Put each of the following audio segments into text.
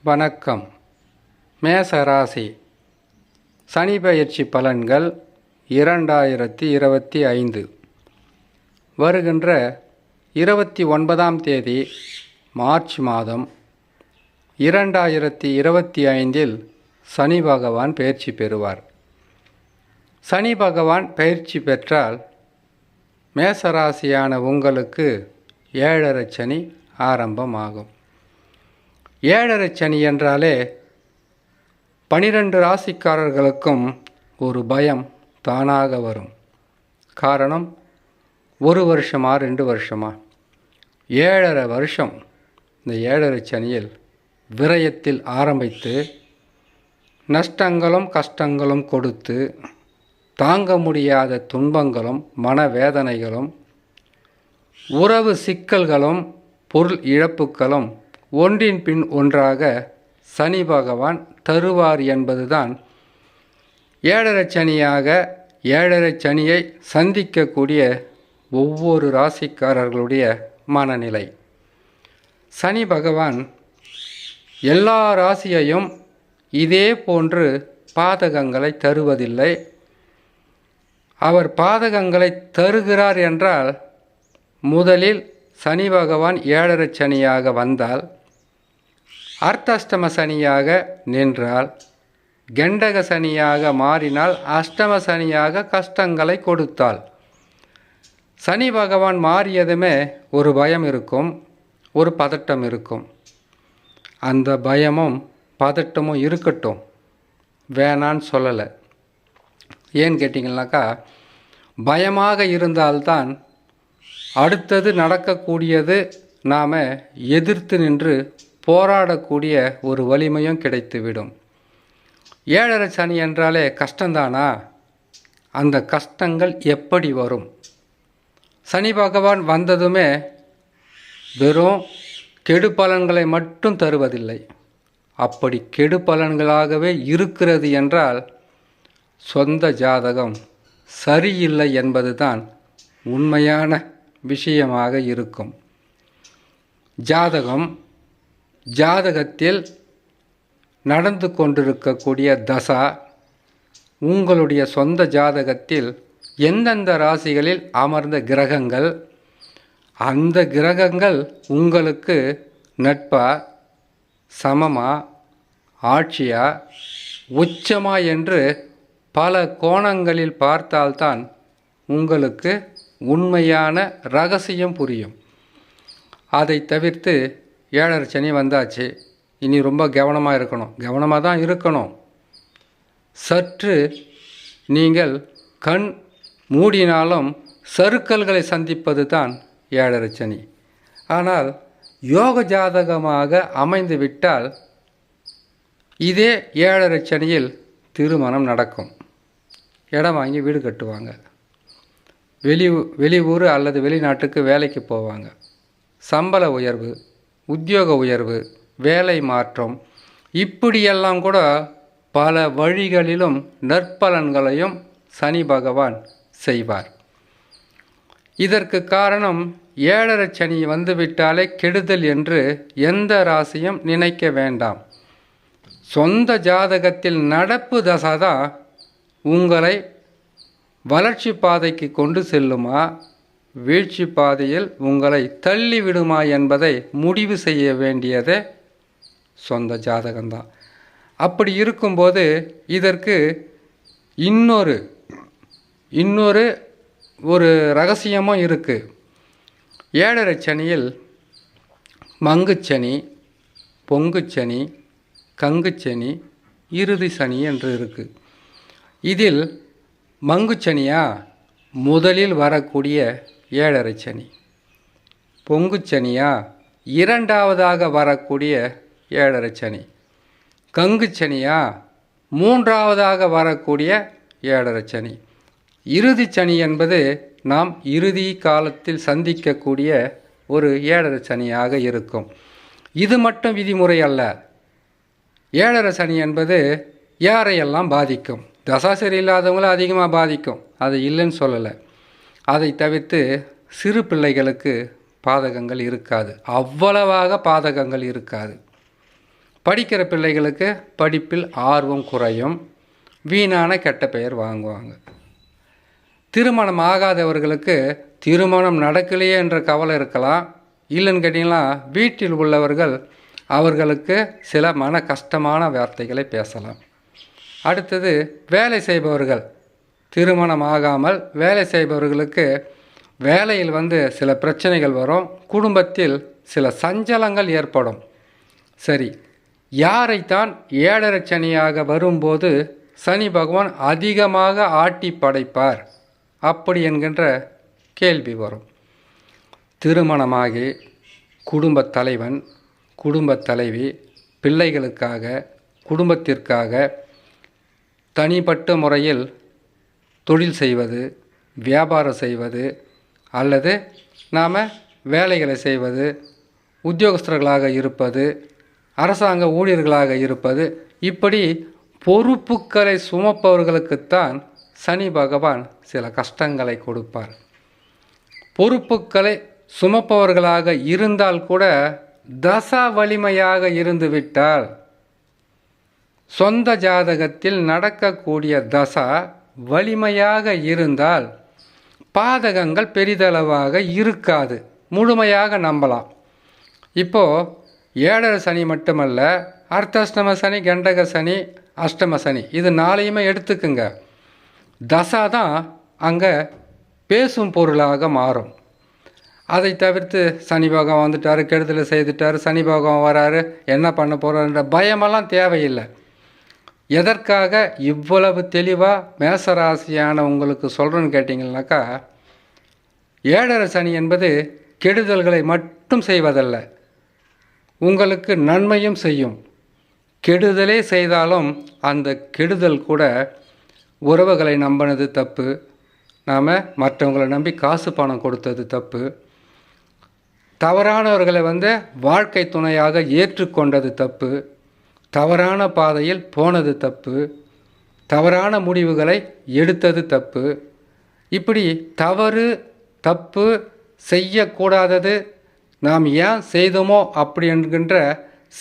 வணக்கம். மேசராசி சனி பெயர்ச்சி பலன்கள் 2025 வருகின்ற 29ஆம் தேதி மார்ச் மாதம் 2025இல் சனி பகவான் பெயர்ச்சி பெறுவார். சனி பகவான் பெயர்ச்சி பெற்றால் மேசராசியான உங்களுக்கு 7.5 சனி ஆரம்பமாகும். 7.5 சனி என்றாலே 12 ராசிக்காரர்களுக்கும் ஒரு பயம் தானாக வரும். காரணம், ஒரு வருஷமா 2 வருஷமா 7.5 வருஷம் இந்த 7.5 சனியில் விரயத்தில் ஆரம்பித்து நஷ்டங்களும் கஷ்டங்களும் கொடுத்து தாங்க முடியாத துன்பங்களும் மனவேதனைகளும் உறவு சிக்கல்களும் பொருள் இழப்புகளும் ஒன்றின் பின் ஒன்றாக சனி பகவான் தருவார் என்பதுதான் 7.5 சனியாக 7.5 சனியை சந்திக்கக்கூடிய ஒவ்வொரு ராசிக்காரர்களுடைய மனநிலை. சனி பகவான் எல்லா ராசியையும் இதே போன்று பாதகங்களை தருவதில்லை. அவர் பாதகங்களை தருகிறார் என்றால் முதலில் சனி பகவான் 7.5 சனியாக வந்தால், அர்த்தாஷ்டம சனியாக நின்றால், கண்டக சனியாக மாறினால், அஷ்டம சனியாக கஷ்டங்களை கொடுத்தால், சனி பகவான் மாறியதுமே ஒரு பயம் இருக்கும், ஒரு பதட்டம் இருக்கும். அந்த பயமும் பதட்டமும் இருக்கட்டும், வேணான்னு சொல்லலை. ஏன்னு கேட்டிங்கன்னாக்கா, பயமாக இருந்தால்தான் அடுத்தது நடக்கக்கூடியது நாம் எதிர்த்து நின்று போராடக்கூடிய ஒரு வலிமையும் கிடைத்துவிடும். 7.5 சனி என்றாலே கஷ்டந்தானா? அந்த கஷ்டங்கள் எப்படி வரும்? சனி பகவான் வந்ததுமே வெறும் கெடு பலன்களை மட்டும் தருவதில்லை. அப்படி கெடு பலன்களாகவே இருக்கிறது என்றால் சொந்த ஜாதகம் சரியில்லை என்பதுதான் உண்மையான விஷயமாக இருக்கும். ஜாதகத்தில் நடந்து கொண்டிருக்கக்கூடிய தசா, உங்களுடைய சொந்த ஜாதகத்தில் எந்தெந்த ராசிகளில் அமர்ந்த கிரகங்கள், அந்த கிரகங்கள் உங்களுக்கு நட்பா, சமமா, ஆட்சியா, உச்சமா என்று பல கோணங்களில் பார்த்தால்தான் உங்களுக்கு உண்மையான ரகசியம் புரியும். அதை தவிர்த்து 7.5 சனி வந்தாச்சு, இனி ரொம்ப கவனமாக இருக்கணும். கவனமாக தான் இருக்கணும். சற்று நீங்கள் கண் மூடினாலும் சறுக்கல்களை சந்திப்பது தான் 7.5 சனி. ஆனால் யோக ஜாதகமாக அமைந்து விட்டால் இதே 7.5 சனியில் திருமணம் நடக்கும். இடம் வாங்கி வீடு கட்டுவாங்க. வெளியூர் அல்லது வெளிநாட்டுக்கு வேலைக்கு போவாங்க. சம்பள உயர்வு, உத்தியோக உயர்வு, வேலை மாற்றம், இப்படியெல்லாம் கூட பல வழிகளிலும் நற்பலன்களையும் சனி பகவான் செய்வார். இதற்கு காரணம் 7.5 சனி வந்துவிட்டாலே கெடுதல் என்று எந்த ராசியும் நினைக்க வேண்டாம். சொந்த ஜாதகத்தில் நடப்பு தசாதான் உங்களை வளர்ச்சி பாதைக்கு கொண்டு செல்லுமா, வீழ்ச்சி பாதையில் உங்களை தள்ளிவிடுமா என்பதை முடிவு செய்ய வேண்டியதே சொந்த ஜாதகம்தான். அப்படி இருக்கும்போது இதற்கு இன்னொரு ஒரு ரகசியமும் இருக்குது. 7.5 சனியில் மங்குச்சனி, பொங்குச்சனி, கங்குச்சனி, இறுதி சனி என்று இருக்குது. இதில் மங்குச்சனியா முதலில் வரக்கூடிய 7.5 சனி, பொங்குச்சனியா இரண்டாவதாக வரக்கூடிய 7.5 சனி, கங்குச்சனியா மூன்றாவதாக வரக்கூடிய 7.5 சனி, இறுதி சனி என்பது நாம் இறுதி காலத்தில் சந்திக்கக்கூடிய ஒரு 7.5 சனியாக இருக்கும். இது மட்டும் விதிமுறை அல்ல. 7.5 சனி என்பது யாரையெல்லாம் பாதிக்கும்? தசா சரியில்லாதவங்கள அதிகமாக பாதிக்கும், அது இல்லைன்னு சொல்லலை. அதை தவிர்த்து சிறு பிள்ளைகளுக்கு பாதகங்கள் இருக்காது, அவ்வளவாக பாதகங்கள் இருக்காது. படிக்கிற பிள்ளைகளுக்கு படிப்பில் ஆர்வம் குறையும், வீணான கெட்ட பெயர் வாங்குவாங்க. திருமணம் ஆகாதவர்களுக்கு திருமணம் நடக்கலையே என்ற கவலை இருக்கலாம். இல்லைன்னு கேட்டிங்கன்னா வீட்டில் உள்ளவர்கள் அவர்களுக்கு சில மன கஷ்டமான வார்த்தைகளை பேசலாம். அடுத்தது வேலை செய்பவர்கள், திருமணம் ஆகாமல் வேலை செய்பவர்களுக்கு வேலையில் சில பிரச்சனைகள் வரும், குடும்பத்தில் சில சஞ்சலங்கள் ஏற்படும். சரி, யாரைத்தான் 7.5 சனியாக வரும்போது சனி பகவான் அதிகமாக ஆட்டி படைப்பார் அப்படி என்கின்ற கேள்வி வரும். திருமணமாகி குடும்பத் தலைவன், குடும்பத் தலைவி பிள்ளைகளுக்காக, குடும்பத்திற்காக தனிப்பட்ட முறையில் தொழில் செய்வது, வியாபாரம் செய்வது, அல்லது நாம் வேலைகளை செய்வது, உத்தியோகஸ்தர்களாக இருப்பது, அரசாங்க ஊழியர்களாக இருப்பது, இப்படி பொறுப்புகளை சுமப்பவர்களுக்குத்தான் சனி பகவான் சில கஷ்டங்களை கொடுப்பார். பொறுப்புகளை சுமப்பவர்களாக இருந்தால் கூட தசா வலிமையாக இருந்துவிட்டால், சொந்த ஜாதகத்தில் நடக்கக்கூடிய தசா வலிமையாக இருந்தால் பாதகங்கள் பெரிதளவாக இருக்காது, முழுமையாக நம்பலாம். இப்போது 7.5 சனி மட்டுமல்ல, அர்த்தாஷ்டம சனி, கண்டக சனி, அஷ்டம சனி, இது 4ஐயுமே எடுத்துக்குங்க. தசா தான் அங்கே பேசும் பொருளாக மாறும். அதை தவிர்த்து சனி பகவான் வந்துட்டார், கெடுதலை செய்துட்டார், சனி பகவான் வராரு, என்ன பண்ண போகிறாருன்ற பயமெல்லாம் தேவையில்லை. எதற்காக இவ்வளவு தெளிவாக மேசராசியான உங்களுக்கு சொல்கிறேன்னு கேட்டிங்கன்னாக்கா, 7.5 சனி என்பது கெடுதல்களை மட்டும் செய்வதல்ல, உங்களுக்கு நன்மையும் செய்யும். கெடுதலே செய்தாலும் அந்த கெடுதல் கூட உறவுகளை நம்பினது தப்பு, நாம் மற்றவங்களை நம்பி காசு பணம் கொடுத்தது தப்பு, தவறானவர்களை வாழ்க்கை துணையாக ஏற்றுக்கொண்டது தப்பு, தவறான பாதையில் போனது தப்பு, தவறான முடிவுகளை எடுத்தது தப்பு. இப்படி தவறு தப்பு செய்யக்கூடாதது நாம் ஏன் செய்தோமோ அப்படி என்கின்ற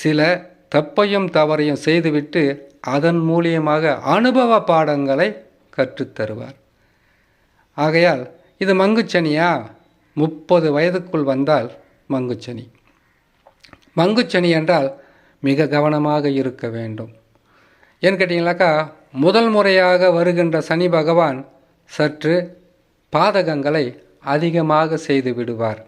சில தப்பையும் தவறையும் செய்துவிட்டு அதன் மூலியமாக அனுபவ பாடங்களை கற்றுத்தருவார். ஆகையால் இது மங்குச்சனியா? 30 வயதுக்குள் வந்தால் மங்குச்சனி. மங்குச்சனி என்றால் மிக கவனமாக இருக்க வேண்டும். ஏன்னு கேட்டிங்கனாக்கா, முதல் முறையாக வருகின்ற சனி பகவான் சற்று பாதகங்களை அதிகமாக செய்து விடுவார்.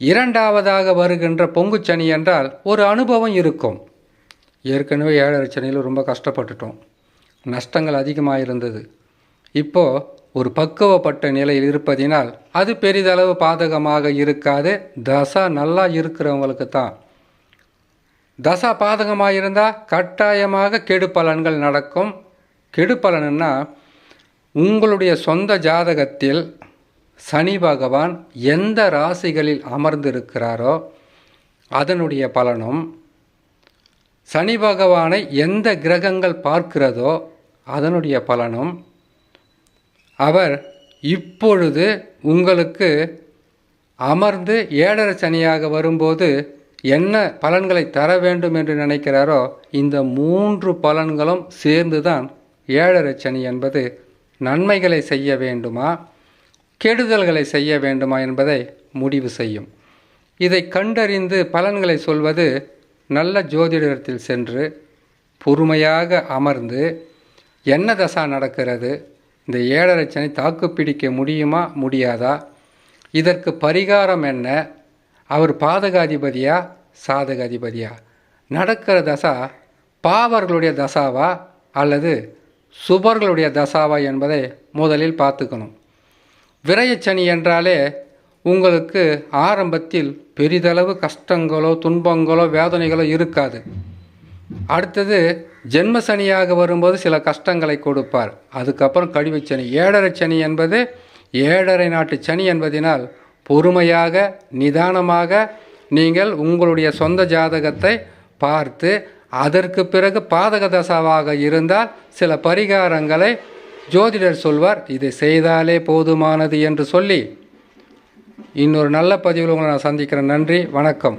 இரண்டாவதாக வருகின்ற பொங்குச்சனி என்றால் ஒரு அனுபவம் இருக்கும். ஏற்கனவே 7.5 சனியில் ரொம்ப கஷ்டப்பட்டுட்டோம், நஷ்டங்கள் அதிகமாக இருந்தது. இப்போது ஒரு பக்குவப்பட்ட நிலையில் இருப்பதினால் அது பெரிதளவு பாதகமாக இருக்காது. தசா நல்லா இருக்கிறவங்களுக்கு தான். தசா பாதகமாக இருந்தால் கட்டாயமாக கெடு பலன்கள் நடக்கும். கெடு பலன்னா, உங்களுடைய சொந்த ஜாதகத்தில் சனி பகவான் எந்த ராசிகளில் அமர்ந்திருக்கிறாரோ அதனுடைய பலனும், சனி பகவானை எந்த கிரகங்கள் பார்க்கிறதோ அதனுடைய பலனும், அவர் இப்பொழுது உங்களுக்கு அமர்ந்து 7.5 சனியாக வரும்போது என்ன பலன்களை தர வேண்டும் என்று நினைக்கிறாரோ இந்த 3 பலன்களும் சேர்ந்து தான் 7.5 சனி என்பது நன்மைகளை செய்ய வேண்டுமா, கெடுதல்களை செய்ய வேண்டுமா என்பதை முடிவு செய்யும். இதை கண்டறிந்து பலன்களை சொல்வது நல்ல ஜோதிடத்தில் சென்று பொறுமையாக அமர்ந்து என்ன தசா நடக்கிறது, இந்த 7.5 சனி தாக்குப்பிடிக்க முடியுமா முடியாதா, இதற்கு பரிகாரம் என்ன, அவர் பாதகாதிபதியா சாதகாதிபதியா, நடக்கிற தசா பாவர்களுடைய தசாவா அல்லது சுபர்களுடைய தசாவா என்பதை முதலில் பார்த்துக்கணும். விரயச்சனி என்றாலே உங்களுக்கு ஆரம்பத்தில் பெரிதளவு கஷ்டங்களோ துன்பங்களோ வேதனைகளோ இருக்காது. அடுத்தது ஜென்ம சனியாக வரும்போது சில கஷ்டங்களை கொடுப்பார். அதுக்கப்புறம் கழிவுச்சனி. 7.5 சனி என்பது 7.5 நாட்டு சனி என்பதினால் பொறுமையாக நிதானமாக நீங்கள் உங்களுடைய சொந்த ஜாதகத்தை பார்த்து அதற்கு பிறகு பாதக தசாவாக இருந்தால் சில பரிகாரங்களை ஜோதிடர் சொல்வார். இதை செய்தாலே போதுமானது என்று சொல்லி இன்னொரு நல்ல பதிவில் உங்களை நான் சந்திக்கிறேன். நன்றி, வணக்கம்.